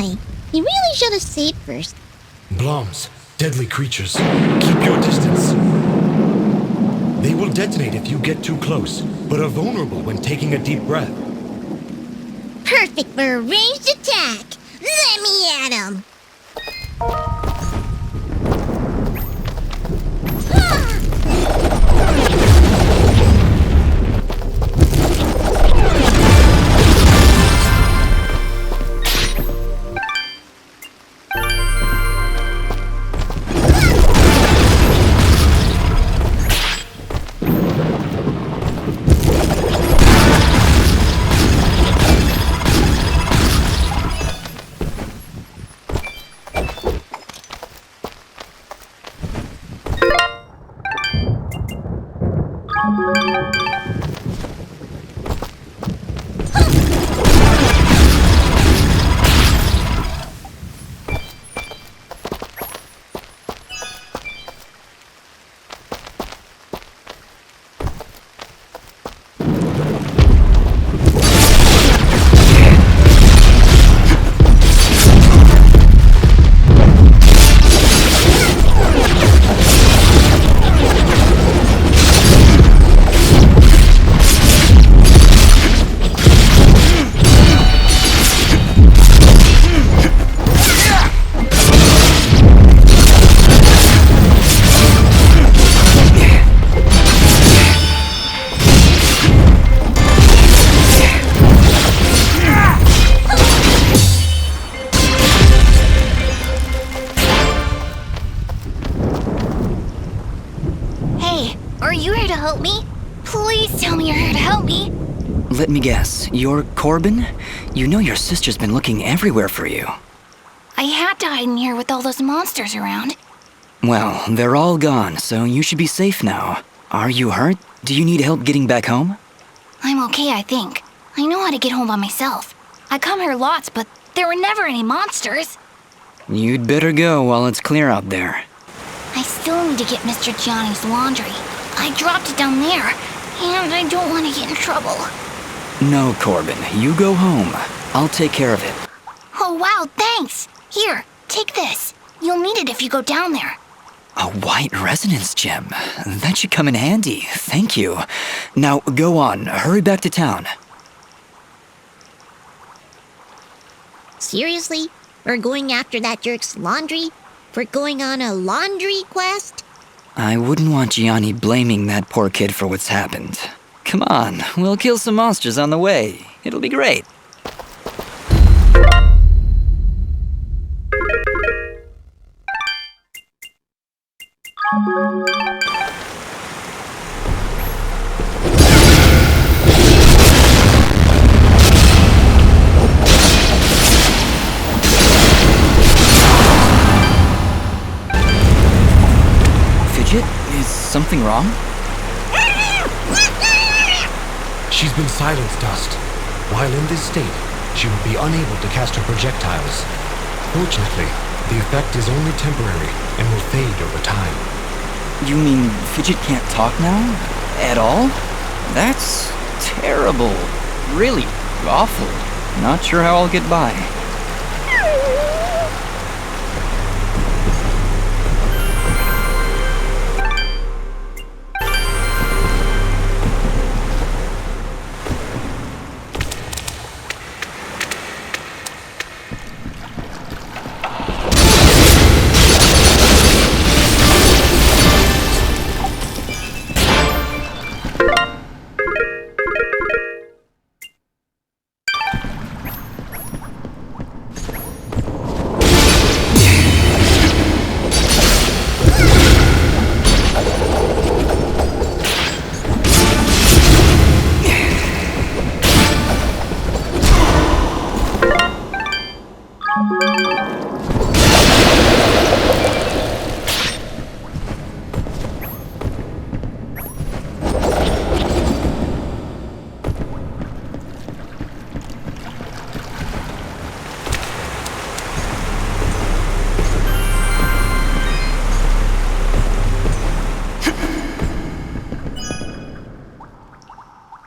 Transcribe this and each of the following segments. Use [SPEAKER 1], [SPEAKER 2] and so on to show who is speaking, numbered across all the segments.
[SPEAKER 1] my. He really should have saved first.
[SPEAKER 2] Blombs, deadly creatures. Keep your distance. They will detonate if you get too close, but are vulnerable when taking a deep breath.
[SPEAKER 1] Perfect for a ranged attack. Let me at him. Help me? Please tell me you're here to help me.
[SPEAKER 3] Let me guess, you're Corbin? You know your sister's been looking everywhere for you.
[SPEAKER 4] I had to hide in here with all those monsters around.
[SPEAKER 3] Well, they're all gone, so you should be safe now. Are you hurt? Do you need help getting back home?
[SPEAKER 4] I'm okay, I think. I know how to get home by myself. I come here lots, but there were never any monsters.
[SPEAKER 3] You'd better go while it's clear out there.
[SPEAKER 4] I still need to get Mr. Johnny's laundry. I dropped it down there, and I don't want to get in trouble.
[SPEAKER 3] No, Corbin, you go home. I'll take care of it.
[SPEAKER 4] Oh, wow, thanks. Here, take this. You'll need it if you go down there.
[SPEAKER 3] A white resonance gem. That should come in handy. Thank you. Now, go on. Hurry back to town.
[SPEAKER 1] Seriously? We're going after that jerk's laundry? We're going on a laundry quest?
[SPEAKER 3] I wouldn't want Gianni blaming that poor kid for what's happened. Come on, we'll kill some monsters on the way. It'll be great. Fidget, is something wrong?
[SPEAKER 2] She's been silenced, Dust. While in this state, she will be unable to cast her projectiles. Fortunately, the effect is only temporary and will fade over time.
[SPEAKER 3] You mean Fidget can't talk now? At all? That's terrible. Really awful. Not sure how I'll get by.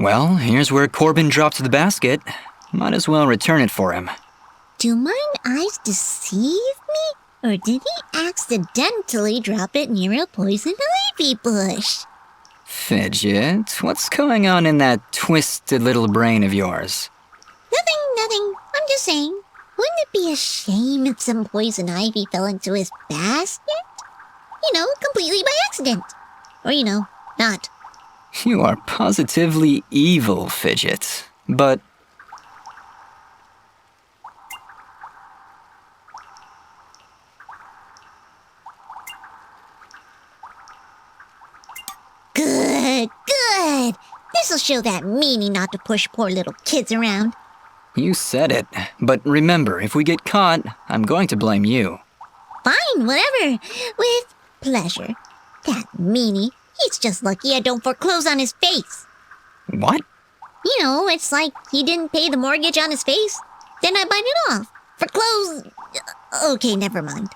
[SPEAKER 3] Well, here's where Corbin dropped the basket. Might as well return it for him.
[SPEAKER 1] Do mine eyes deceive me? Or did he accidentally drop it near a poison ivy bush?
[SPEAKER 3] Fidget, what's going on in that twisted little brain of yours?
[SPEAKER 1] Nothing. I'm just saying. Wouldn't it be a shame if some poison ivy fell into his basket? Completely by accident. Or, not.
[SPEAKER 3] You are positively evil, Fidget. But
[SPEAKER 1] Good. This'll show that meanie not to push poor little kids around.
[SPEAKER 3] you said it. But remember, if we get caught, I'm going to blame you.
[SPEAKER 1] Fine, whatever. With pleasure. That meanie. He's just lucky I don't foreclose on his face.
[SPEAKER 3] What?
[SPEAKER 1] It's like he didn't pay the mortgage on his face. Then I bite it off. Foreclose. Okay, never mind.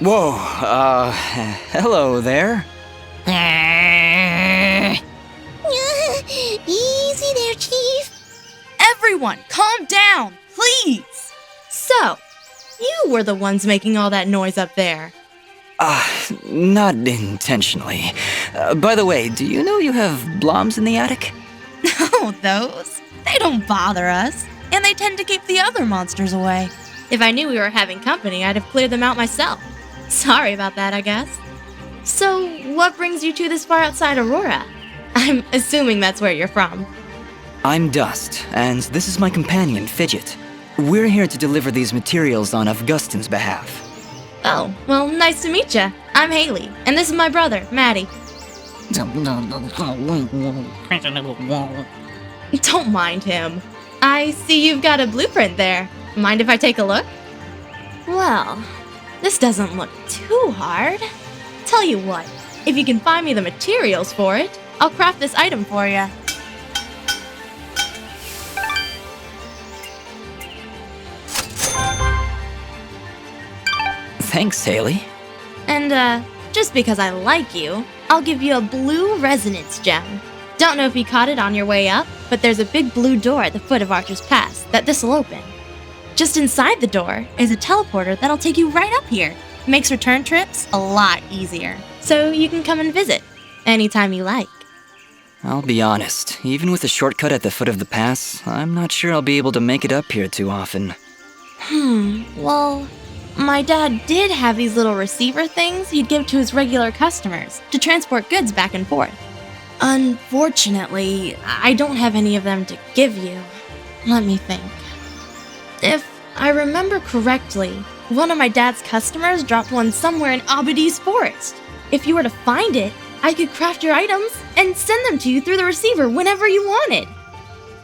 [SPEAKER 3] Whoa, hello there.
[SPEAKER 1] Easy there, Chief.
[SPEAKER 5] Everyone, calm down, please! So, you were the ones making all that noise up there.
[SPEAKER 3] Not intentionally. By the way, do you know you have Blombs in the attic?
[SPEAKER 5] Oh, those? They don't bother us, and they tend to keep the other monsters away. If I knew we were having company, I'd have cleared them out myself. Sorry about that, I guess. So, what brings you two this far outside Aurora? I'm assuming that's where you're from.
[SPEAKER 3] I'm Dust, and this is my companion, Fidget. We're here to deliver these materials on Augustin's behalf.
[SPEAKER 5] Oh, well, nice to meet ya. I'm Haley, and this is my brother, Maddie. Don't mind him. I see you've got a blueprint there. Mind if I take a look? Well, this doesn't look too hard. Tell you what, if you can find me the materials for it, I'll craft this item for you.
[SPEAKER 3] Thanks, Haley.
[SPEAKER 5] And, just because I like you, I'll give you a blue resonance gem. Don't know if you caught it on your way up, but there's a big blue door at the foot of Archer's Pass that this'll open. Just inside the door is a teleporter that'll take you right up here. Makes return trips a lot easier. So you can come and visit anytime you like.
[SPEAKER 3] I'll be honest, even with a shortcut at the foot of the pass, I'm not sure I'll be able to make it up here too often.
[SPEAKER 5] Well, my dad did have these little receiver things he'd give to his regular customers to transport goods back and forth. Unfortunately, I don't have any of them to give you. Let me think. If I remember correctly, one of my dad's customers dropped one somewhere in Abadi's forest. If you were to find it, I could craft your items and send them to you through the receiver whenever you wanted.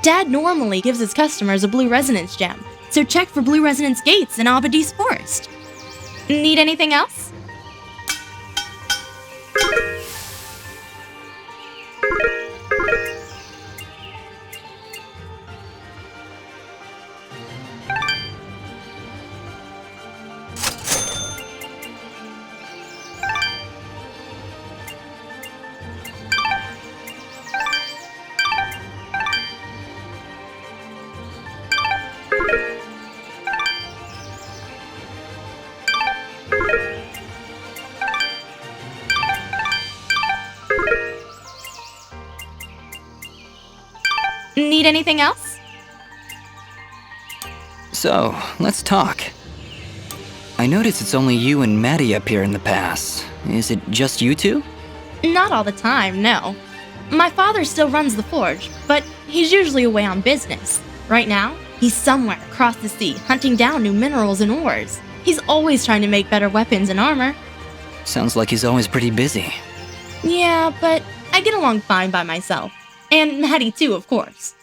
[SPEAKER 5] Dad normally gives his customers a blue resonance gem, so check for blue resonance gates in Abadi's forest. Need anything else? Need anything else?
[SPEAKER 3] So, let's talk. I notice it's only you and Maddie up here in the pass. Is it just you two?
[SPEAKER 5] Not all the time, no. My father still runs the forge, but he's usually away on business. Right now, he's somewhere across the sea hunting down new minerals and ores. He's always trying to make better weapons and armor.
[SPEAKER 3] Sounds like he's always pretty busy.
[SPEAKER 5] Yeah, but I get along fine by myself. And Maddie too, of course.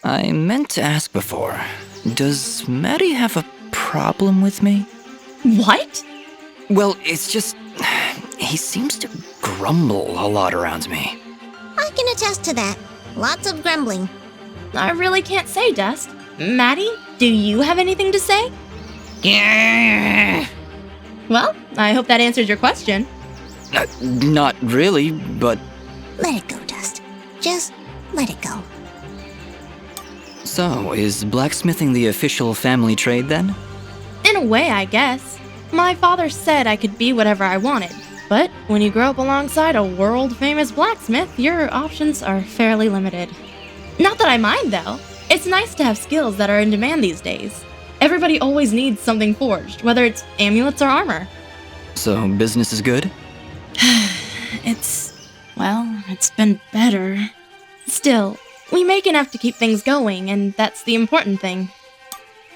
[SPEAKER 3] I meant to ask before, does Maddie have a problem with me?
[SPEAKER 5] What?
[SPEAKER 3] Well, it's just, he seems to grumble a lot around me.
[SPEAKER 1] I can attest to that. Lots of grumbling.
[SPEAKER 5] I really can't say, Dust. Maddie, do you have anything to say?
[SPEAKER 3] Yeah.
[SPEAKER 5] Well, I hope that answers your question.
[SPEAKER 3] Not really, but...
[SPEAKER 1] Let it go, Dust. Just let it go.
[SPEAKER 3] So, is blacksmithing the official family trade then?
[SPEAKER 5] In a way, I guess. My father said I could be whatever I wanted. But when you grow up alongside a world-famous blacksmith, your options are fairly limited. Not that I mind, though. It's nice to have skills that are in demand these days. Everybody always needs something forged, whether it's amulets or armor.
[SPEAKER 3] So, business is good?
[SPEAKER 5] It's been better. Still, we make enough to keep things going, and that's the important thing.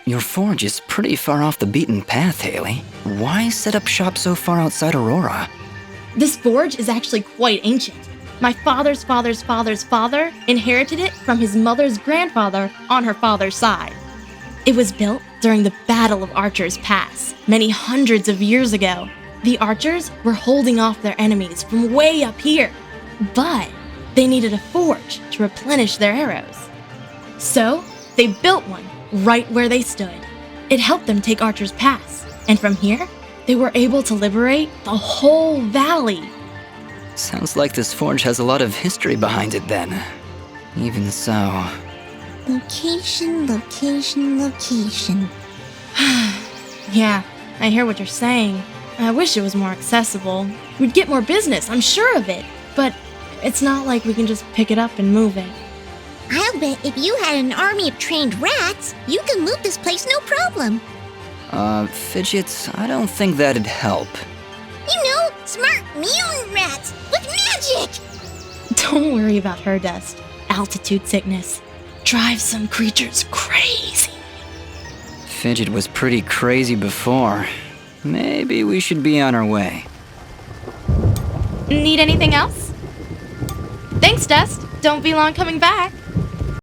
[SPEAKER 3] Your forge is pretty far off the beaten path, Haley. Why set up shop so far outside Aurora?
[SPEAKER 5] This forge is actually quite ancient. My father's father's father's father inherited it from his mother's grandfather on her father's side. It was built during the Battle of Archer's Pass, many hundreds of years ago. The archers were holding off their enemies from way up here, but they needed a forge to replenish their arrows. So, they built one right where they stood. It helped them take Archer's Pass, and from here, They were able to liberate the whole valley.
[SPEAKER 3] Sounds like this forge has a lot of history behind it then. Even so...
[SPEAKER 1] Location, location, location.
[SPEAKER 5] Yeah, I hear what you're saying. I wish it was more accessible. We'd get more business, I'm sure of it. But it's not like we can just pick it up and move it.
[SPEAKER 1] I'll bet if you had an army of trained rats, you could loot this place no problem.
[SPEAKER 3] Fidget, I don't think that'd help.
[SPEAKER 1] You know, smart mutant rats with magic!
[SPEAKER 5] Don't worry about her, Dust. Altitude sickness drives some creatures crazy.
[SPEAKER 3] Fidget was pretty crazy before. Maybe we should be on our way.
[SPEAKER 5] Need anything else? Thanks, Dust. Don't be long coming back.